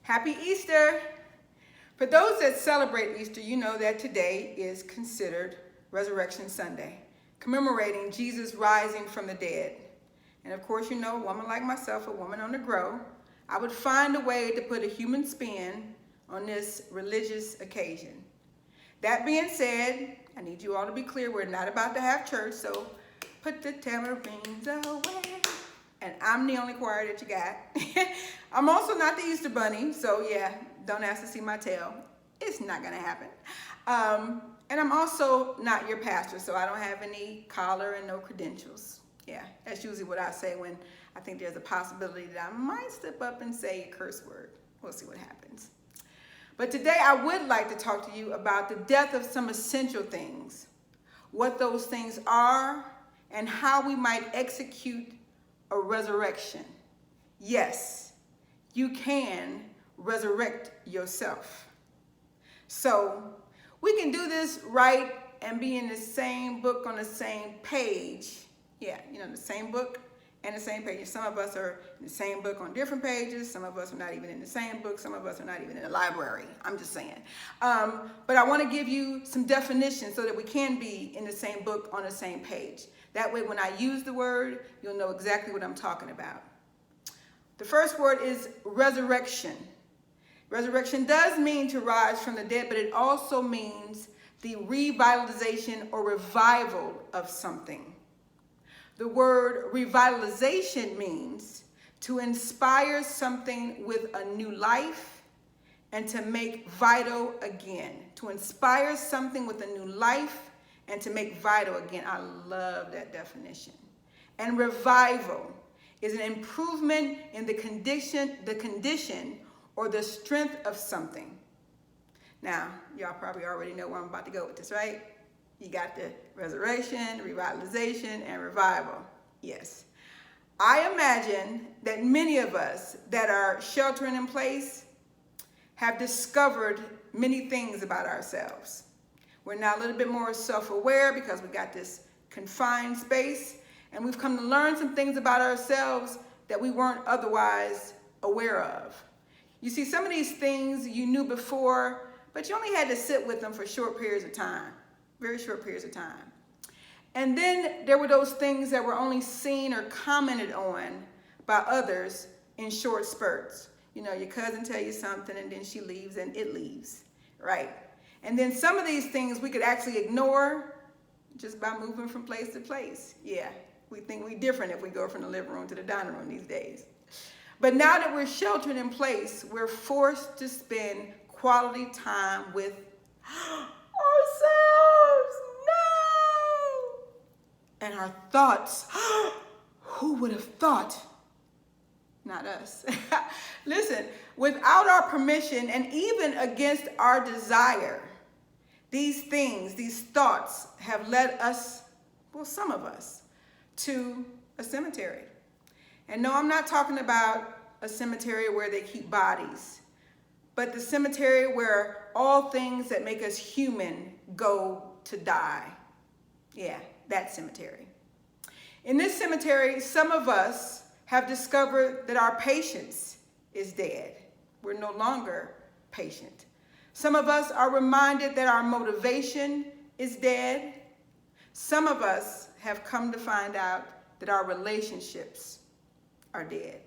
Happy Easter! For those that celebrate Easter, you know that today is considered Resurrection Sunday, commemorating Jesus rising from the dead. And of course, you know, a woman like myself, a woman on the grow, I would find a way to put a human spin on this religious occasion. That being said, I need you all to be clear, we're not about to have church, so put the tamarines away. And I'm the only choir that you got. I'm also not the Easter bunny, so yeah, don't ask to see my tail. It's not gonna happen. And I'm also not your pastor, so I don't have any collar and no credentials. Yeah, that's usually what I say when I think there's a possibility that I might slip up and say a curse word. We'll see what happens. But today I would like to talk to you about the death of some essential things, what those things are, and how we might execute a resurrection. Yes, you can resurrect yourself. So we can do this right and be in the same book on the same page. Yeah, you know, the same book and the same page. Some of us are in the same book on different pages. Some of us are not even in the same book. Some of us are not even in the library. I'm just saying. But I want to give you some definitions so that we can be in the same book on the same page. That way, when I use the word, you'll know exactly what I'm talking about. The first word is resurrection. Resurrection does mean to rise from the dead, but it also means the revitalization or revival of something. The word revitalization means to inspire something with a new life and to make vital again. To inspire something with a new life and to make vital again. I love that definition. And revival is an improvement in the condition or the strength of something. Now, y'all probably already know where I'm about to go with this, right? You got the resurrection, revitalization, and revival. Yes. I imagine that many of us that are sheltering in place have discovered many things about ourselves. We're now a little bit more self-aware because we got this confined space, and we've come to learn some things about ourselves that we weren't otherwise aware of. You see, some of these things you knew before, but you only had to sit with them for short periods of time, very short periods of time. And then there were those things that were only seen or commented on by others in short spurts. You know, your cousin tell you something and then she leaves and it leaves, right? And then some of these things we could actually ignore just by moving from place to place. Yeah, we think we're different if we go from the living room to the dining room these days. But now that we're sheltered in place, we're forced to spend quality time with ourselves. No! And our thoughts. Who would have thought? Not us. Listen, without our permission and even against our desire, these things, these thoughts have led us, well, some of us, to a cemetery. And no, I'm not talking about a cemetery where they keep bodies, but the cemetery where all things that make us human go to die. Yeah, that cemetery. In this cemetery, some of us have discovered that our patience is dead. We're no longer patient. Some of us are reminded that our motivation is dead. Some of us have come to find out that our relationships are dead.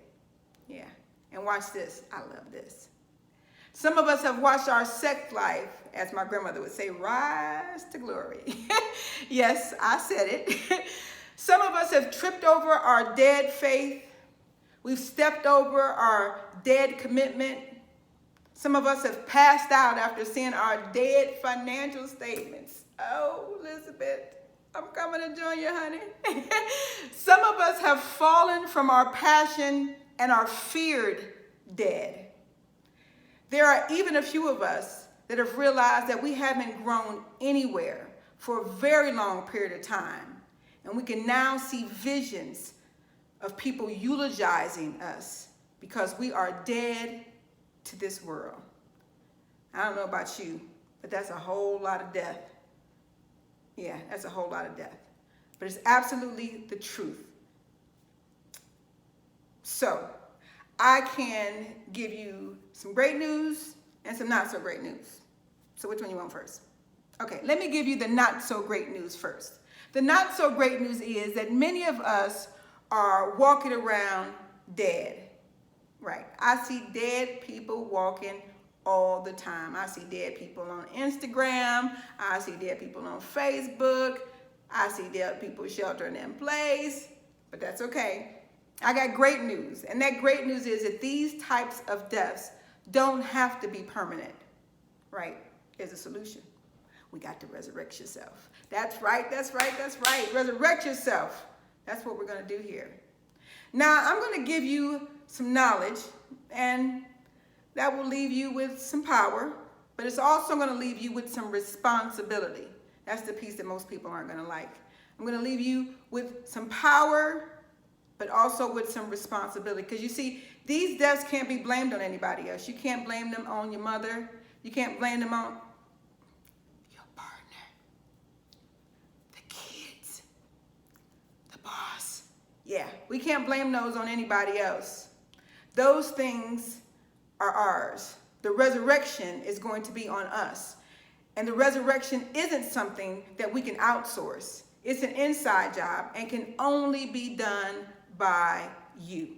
Yeah, and watch this. I love this. Some of us have watched our sex life, as my grandmother would say, rise to glory. Yes, I said it. Some of us have tripped over our dead faith. We've stepped over our dead commitment. Some of us have passed out after seeing our dead financial statements. Oh, Elizabeth, I'm coming to join you, honey. Some of us have fallen from our passion and are feared dead. There are even a few of us that have realized that we haven't grown anywhere for a very long period of time. And we can now see visions of people eulogizing us because we are dead to this world. I don't know about you, but that's a whole lot of death. Yeah, that's a whole lot of death. But it's absolutely the truth. So, I can give you some great news and some not so great news. So which one you want first? Okay, let me give you the not so great news first. The not so great news is that many of us are walking around dead, right? I see dead people walking all the time. I see dead people on Instagram. I see dead people on Facebook. I see dead people sheltering in place, but that's okay. I got great news, and that great news is that these types of deaths don't have to be permanent, right? There's a solution. We got to resurrect yourself. That's right, that's right, that's right. Resurrect yourself. That's what we're going to do here. Now, I'm going to give you some knowledge, and that will leave you with some power, but it's also going to leave you with some responsibility. That's the piece that most people aren't going to like. I'm going to leave you with some power, but also with some responsibility. Because you see, these deaths can't be blamed on anybody else. You can't blame them on your mother. You can't blame them on your partner, the kids, the boss. Yeah, we can't blame those on anybody else. Those things are ours. The resurrection is going to be on us. And the resurrection isn't something that we can outsource. It's an inside job and can only be done by you.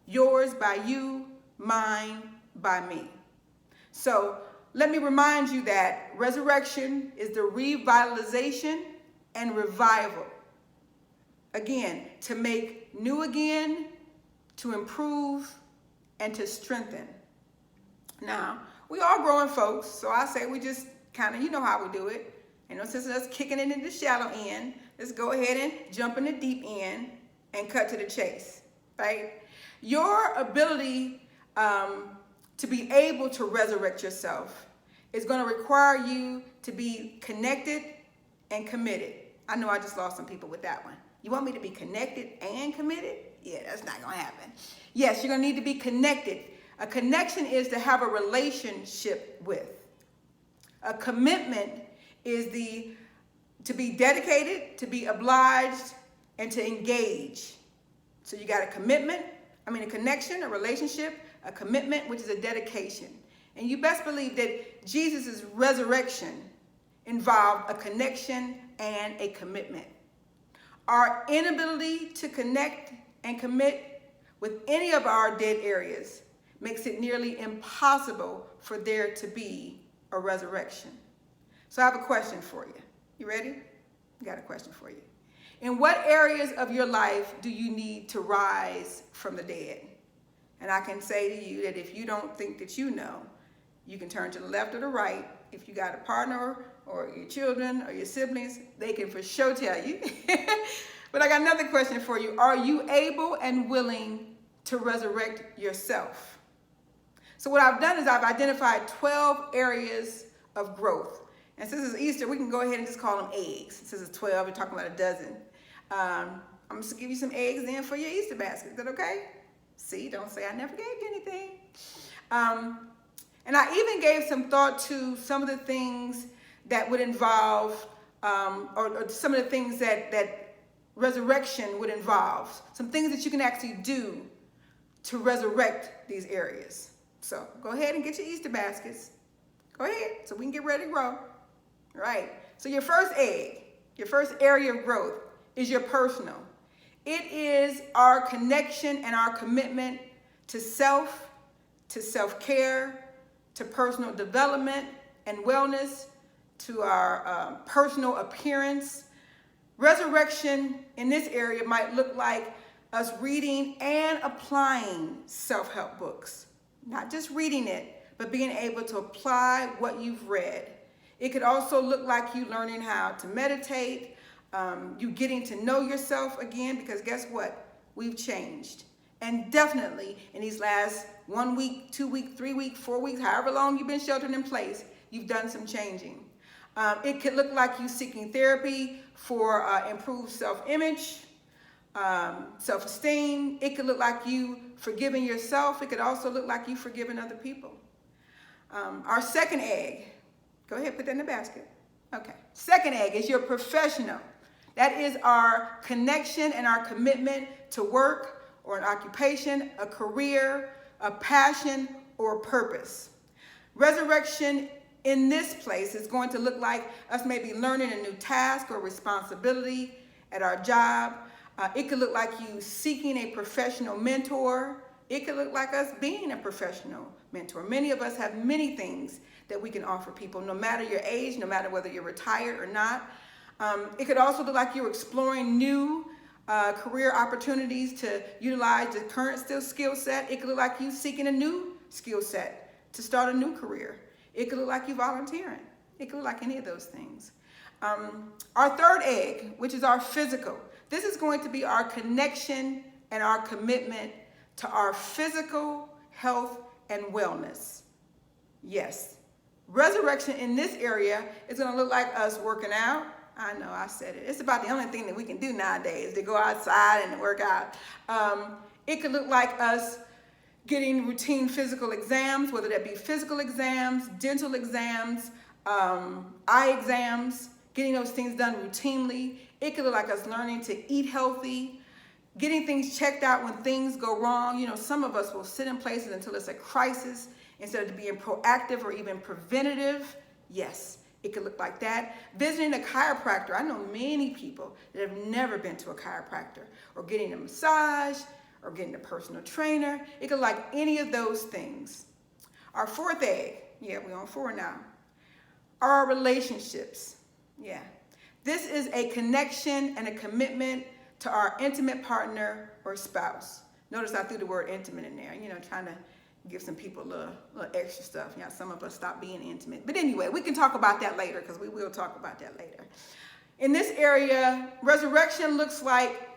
Yours by you, mine by me. So let me remind you that resurrection is the revitalization and revival. Again, to make new again, to improve, and to strengthen. Now, we all growing folks, so I say we just kind of, you know how we do it. You know, since us kicking it in the shallow end, let's go ahead and jump in the deep end and cut to the chase, right? Your ability to be able to resurrect yourself is going to require you to be connected and committed. I know I just lost some people with that one. You want me to be connected and committed? Yeah, that's not going to happen. Yes, you're going to need to be connected. A connection is to have a relationship with. A commitment is to be dedicated, to be obliged, and to engage. So you got a connection, a relationship, a commitment, which is a dedication. And you best believe that Jesus' resurrection involved a connection and a commitment. Our inability to connect and commit with any of our dead areas makes it nearly impossible for there to be a resurrection. So I have a question for you. You ready? I got a question for you. In what areas of your life do you need to rise from the dead? And I can say to you that if you don't think that you know, you can turn to the left or the right. If you got a partner or your children or your siblings, they can for sure tell you. But I got another question for you. Are you able and willing to resurrect yourself? So what I've done is I've identified 12 areas of growth. And since it's Easter, we can go ahead and just call them eggs. Since it's 12, we're talking about a dozen. I'm just gonna give you some eggs then for your Easter basket. Is that okay? See, don't say I never gave you anything. And I even gave some thought to some of the things that would involve, or some of the things that resurrection would involve. Some things that you can actually do to resurrect these areas. So go ahead and get your Easter baskets. Go ahead, so we can get ready to grow. All right, so your first egg, your first area of growth is your personal. It is our connection and our commitment to self, to self-care, to personal development and wellness, to our personal appearance. Resurrection in this area might look like us reading and applying self-help books. Not just reading it, but being able to apply what you've read. It could also look like you learning how to meditate, you getting to know yourself again, because guess what? We've changed. And definitely in these last 1 week, 2 week, 3 week, 4 weeks, however long you've been sheltered in place, you've done some changing. It could look like you seeking therapy for improved self-image, self-esteem. It could look like you forgiving yourself. It could also look like you forgiving other people. Our second egg, go ahead, put that in the basket. Okay. Second egg is your professional. That is our connection and our commitment to work or an occupation, a career, a passion, or a purpose. Resurrection in this place is going to look like us maybe learning a new task or responsibility at our job. It could look like you seeking a professional mentor. It could look like us being a professional mentor. Many of us have many things that we can offer people, no matter your age, no matter whether you're retired or not. It could also look like you're exploring new career opportunities to utilize the current skill set. It could look like you seeking a new skill set to start a new career. It could look like you volunteering. It could look like any of those things. Our third egg, which is our physical. This is going to be our connection and our commitment to our physical health and wellness. Yes. Resurrection in this area is going to look like us working out. I know, I said it. It's about the only thing that we can do nowadays, to go outside and work out. It could look like us getting routine physical exams, whether that be physical exams, dental exams, eye exams, getting those things done routinely. It could look like us learning to eat healthy, getting things checked out when things go wrong. You know, some of us will sit in places until it's a crisis instead of being proactive or even preventative. Yes, it could look like that. Visiting a chiropractor. I know many people that have never been to a chiropractor, or getting a massage, or getting a personal trainer. It could look like any of those things. Our fourth egg, yeah, we're on 4 now, are our relationships. Yeah. This is a connection and a commitment to our intimate partner or spouse. Notice I threw the word intimate in there, trying to give some people a little extra stuff. Some of us stop being intimate. But anyway, we can talk about that later, because we will talk about that later. In this area, resurrection looks like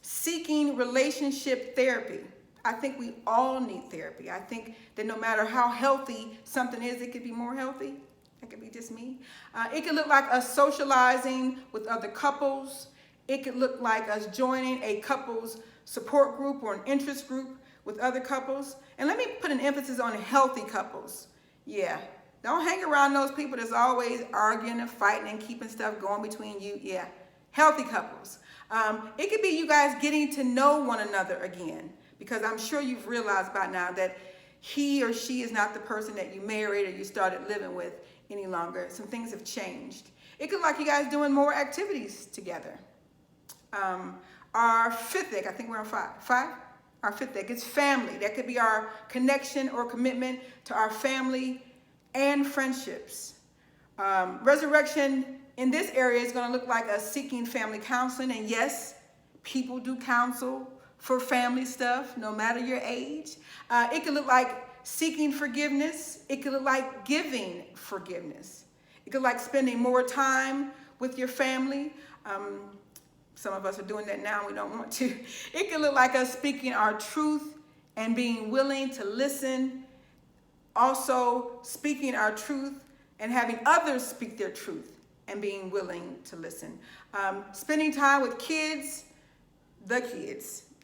seeking relationship therapy. I think we all need therapy. I think that no matter how healthy something is, it could be more healthy. It could be just me. It could look like us socializing with other couples. It could look like us joining a couples support group or an interest group with other couples. And let me put an emphasis on healthy couples. Yeah. Don't hang around those people that's always arguing and fighting and keeping stuff going between you. Yeah. Healthy couples. It could be you guys getting to know one another again, because I'm sure you've realized by now that he or she is not the person that you married or you started living with any longer. Some things have changed. It could look like you guys doing more activities together. Our fifth egg, I think we're on 5. Our fifth egg is family. That could be our connection or commitment to our family and friendships. Resurrection in this area is going to look like us seeking family counseling. And yes, people do counsel for family stuff, no matter your age. It could look like seeking forgiveness. It could look like giving forgiveness. It could look like spending more time with your family. Some of us are doing that now. We don't want to. It could look like us speaking our truth and being willing to listen. Also, speaking our truth and having others speak their truth and being willing to listen. Spending time with the kids,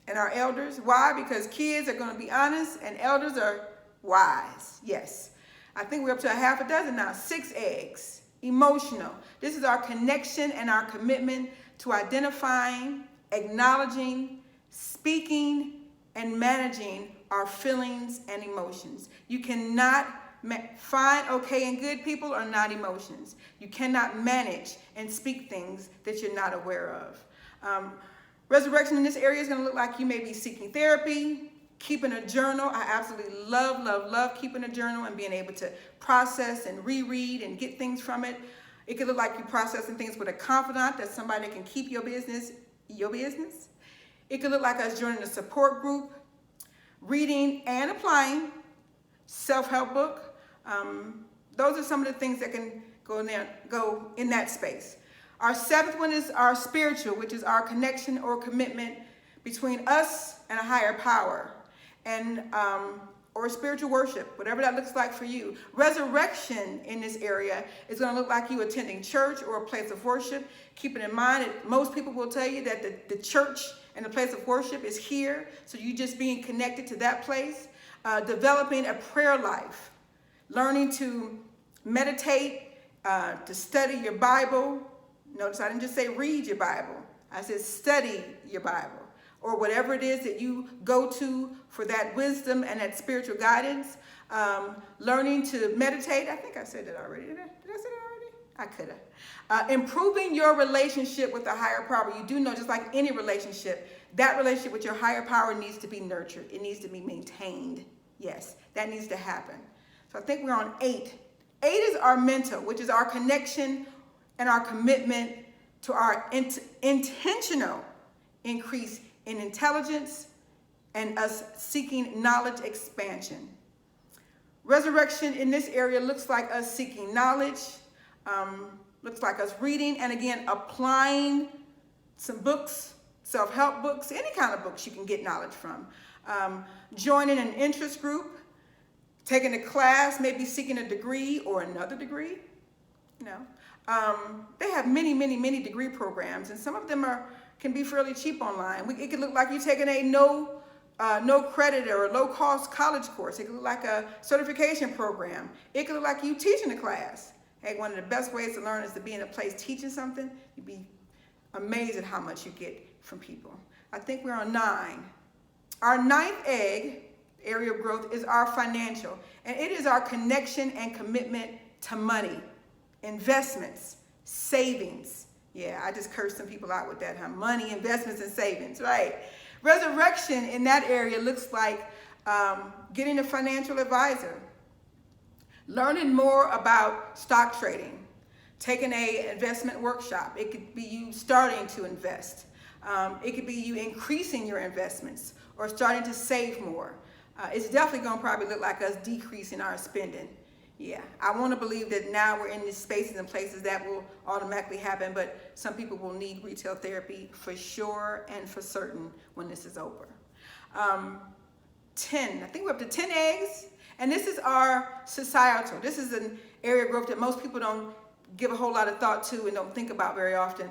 and our elders. Why? Because kids are going to be honest and elders are wise. Yes. I think we're up to a half a dozen now. 6 eggs. Emotional. This is our connection and our commitment to identifying, acknowledging, speaking, and managing our feelings and emotions. You cannot find okay and good people are not emotions. You cannot manage and speak things that you're not aware of. Resurrection in this area is going to look like you may be seeking therapy, keeping a journal. I absolutely love keeping a journal and being able to process and reread and get things from it. It could look like you processing things with a confidant, that's somebody that can keep your business. It could look like us joining a support group, reading and applying, self-help book. Those are some of the things that can go in that space. Our 7th one is our spiritual, which is our connection or commitment between us and a higher power, and or spiritual worship, whatever that looks like for you. Resurrection in this area is going to look like you attending church or a place of worship. Keeping in mind that most people will tell you that the church and the place of worship is here, so you just being connected to that place. Developing a prayer life, learning to meditate, to study your Bible. Notice I didn't just say read your Bible. I said study your Bible. or whatever it is that you go to for that wisdom and that spiritual guidance. Learning to meditate. I think I said that already. Did I say that already? I could have. Improving your relationship with the higher power. You do know, just like any relationship, that relationship with your higher power needs to be nurtured. It needs to be maintained. Yes, that needs to happen. So I think we're on 8. 8 is our mental, which is our connection and our commitment to our intentional increase in intelligence and us seeking knowledge expansion. Resurrection in this area looks like us seeking knowledge, looks like us reading, and again, applying some books, self-help books, any kind of books you can get knowledge from. Joining an interest group, taking a class, maybe seeking a degree or another degree. They have many degree programs, and some of them can be fairly cheap online. It could look like you're taking a no credit or a low cost college course. It could look like a certification program. It could look like you teaching a class. Hey, one of the best ways to learn is to be in a place teaching something. You'd be amazed at how much you get from people. I think we're on 9. Our 9th egg, area of growth, is our financial. And it is our connection and commitment to money, investments, savings. Yeah, I just cursed some people out with that, huh? Money, investments, and savings, right? Resurrection in that area looks like getting a financial advisor, learning more about stock trading, taking an investment workshop. It could be you starting to invest. It could be you increasing your investments or starting to save more. It's definitely going to probably look like us decreasing our spending. Yeah, I want to believe that now we're in these spaces and places that will automatically happen, but some people will need retail therapy for sure and for certain when this is over. 10, I think we're up to 10 eggs, and this is our societal. This is an area of growth that most people don't give a whole lot of thought to and don't think about very often.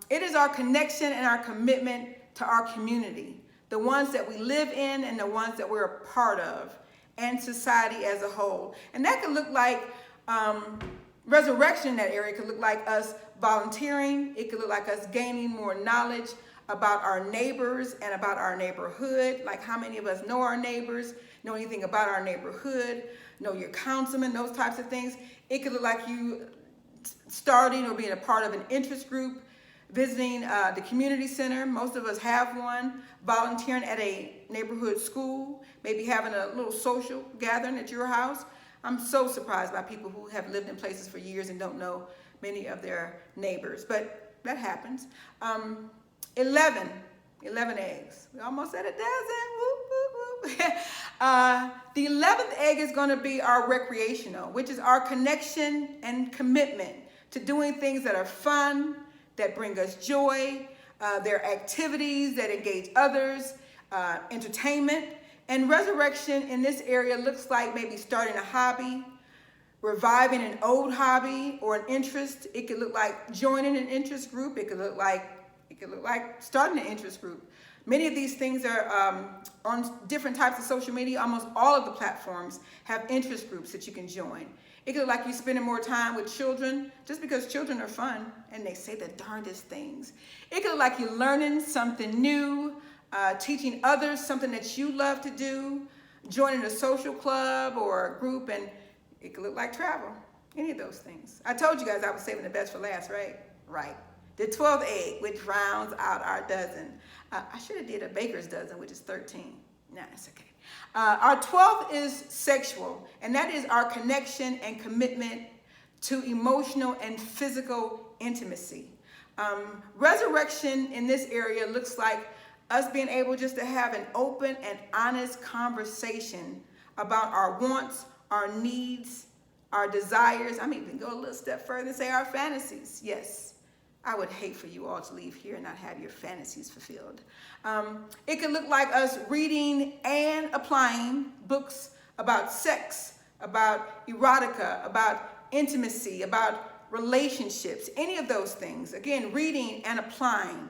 It is our connection and our commitment to our community, the ones that we live in and the ones that we're a part of, and society as a whole. And that could look like resurrection in that area. It could look like us volunteering. It could look like us gaining more knowledge about our neighbors and about our neighborhood. Like how many of us know our neighbors, know anything about our neighborhood, know your councilman, those types of things. It could look like you starting or being a part of an interest group, visiting the community center. Most of us have one. Volunteering at a neighborhood school, maybe having a little social gathering at your house. I'm so surprised by people who have lived in places for years and don't know many of their neighbors, but that happens. 11 eggs. We almost at a dozen. Whoop, whoop, whoop. The 11th egg is going to be our recreational, which is our connection and commitment to doing things that are fun, that bring us joy. Their activities that engage others, entertainment. And resurrection in this area looks like maybe starting a hobby, reviving an old hobby or an interest. It could look like joining an interest group. It could look like starting an interest group. Many of these things are on different types of social media. Almost all of the platforms have interest groups that you can join. It could look like you spending more time with children, just because children are fun and they say the darndest things. It could look like you're learning something new, teaching others something that you love to do, joining a social club or a group, and it could look like travel. Any of those things. I told you guys I was saving the best for last, right? Right. The 12th egg, which rounds out our dozen. I should have did a baker's dozen, which is 13. No, it's okay. Our 12th is sexual, and that is our connection and commitment to emotional and physical intimacy. Resurrection in this area looks like us being able just to have an open and honest conversation about our wants, our needs, our desires. I mean, even go a little step further and say our fantasies. Yes. I would hate for you all to leave here and not have your fantasies fulfilled. It could look like us reading and applying books about sex, about erotica, about intimacy, about relationships, any of those things. Again, reading and applying.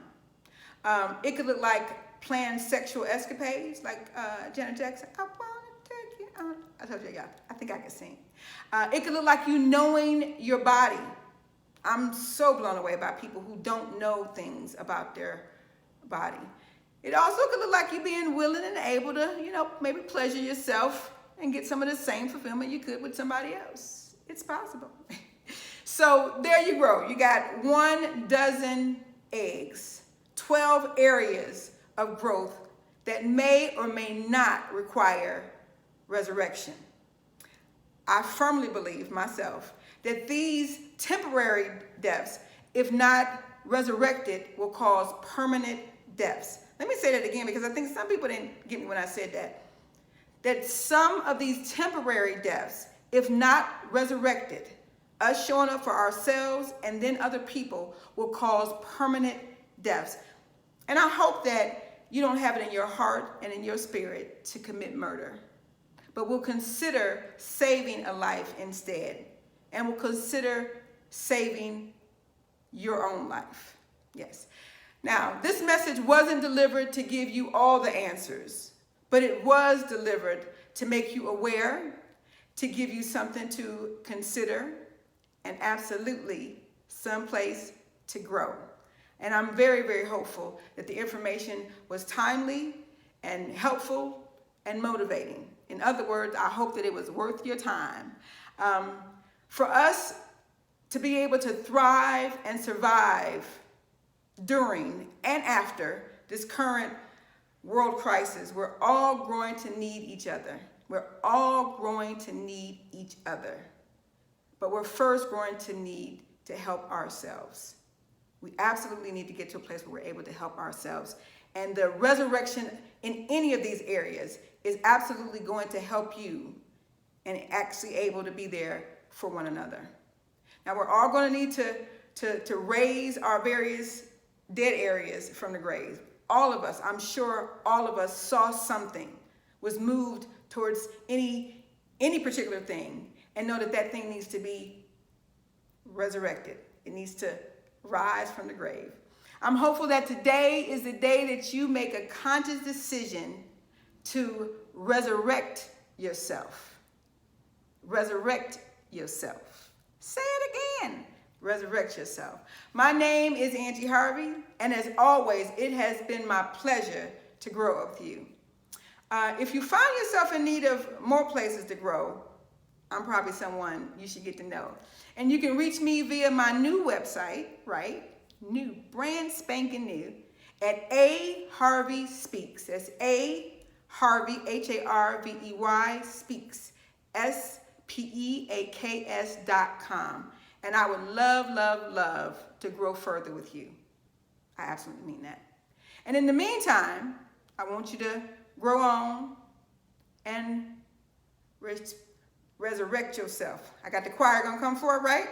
It could look like planned sexual escapades, like Janet Jackson, I want to take you on. I told you, yeah, I think I can sing. It could look like you knowing your body. I'm so blown away by people who don't know things about their body. It also could look like you being willing and able to, maybe pleasure yourself and get some of the same fulfillment you could with somebody else. It's possible. So there you go. You got 12 eggs, 12 areas of growth that may or may not require resurrection. I firmly believe myself that these temporary deaths, if not resurrected, will cause permanent deaths. Let me say that again, because I think some people didn't get me when I said that. That some of these temporary deaths, if not resurrected, us showing up for ourselves and then other people, will cause permanent deaths. And I hope that you don't have it in your heart and in your spirit to commit murder, but will consider saving a life instead, and will consider saving your own life. Yes. Now, this message wasn't delivered to give you all the answers, but it was delivered to make you aware, to give you something to consider, and absolutely someplace to grow. And I'm very, very hopeful that the information was timely and helpful and motivating. In other words, I hope that it was worth your time. For us to be able to thrive and survive during and after this current world crisis, we're all going to need each other. We're all going to need each other. But we're first going to need to help ourselves. We absolutely need to get to a place where we're able to help ourselves. And the resurrection in any of these areas is absolutely going to help you and actually able to be there for one another. Now, we're all going to need to raise our various dead areas from the grave. All of us, I'm sure all of us saw something, was moved towards any particular thing, and know that that thing needs to be resurrected. It needs to rise from the grave. I'm hopeful that today is the day that you make a conscious decision to resurrect yourself. Resurrect yourself. Say it again. Resurrect yourself. My name is Angie Harvey, and as always, it has been my pleasure to grow up with you. If you find yourself in need of more places to grow, I'm probably someone you should get to know. And you can reach me via my new website, right? New, brand spanking new, at A Harvey Speaks. That's A Harvey, Harvey, Speaks, SPEAKS.com. And I would love to grow further with you. I absolutely mean that. And in the meantime, I want you to grow on and resurrect yourself. I got the choir gonna come forward, right?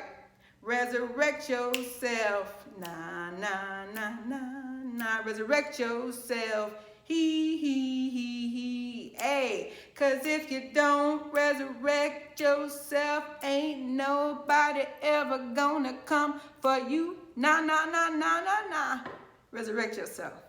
Resurrect yourself. Nah, nah, nah, nah, nah. Resurrect yourself. He. Hey, cause if you don't resurrect yourself, ain't nobody ever gonna come for you. Nah, nah, nah, nah, nah, nah. Resurrect yourself.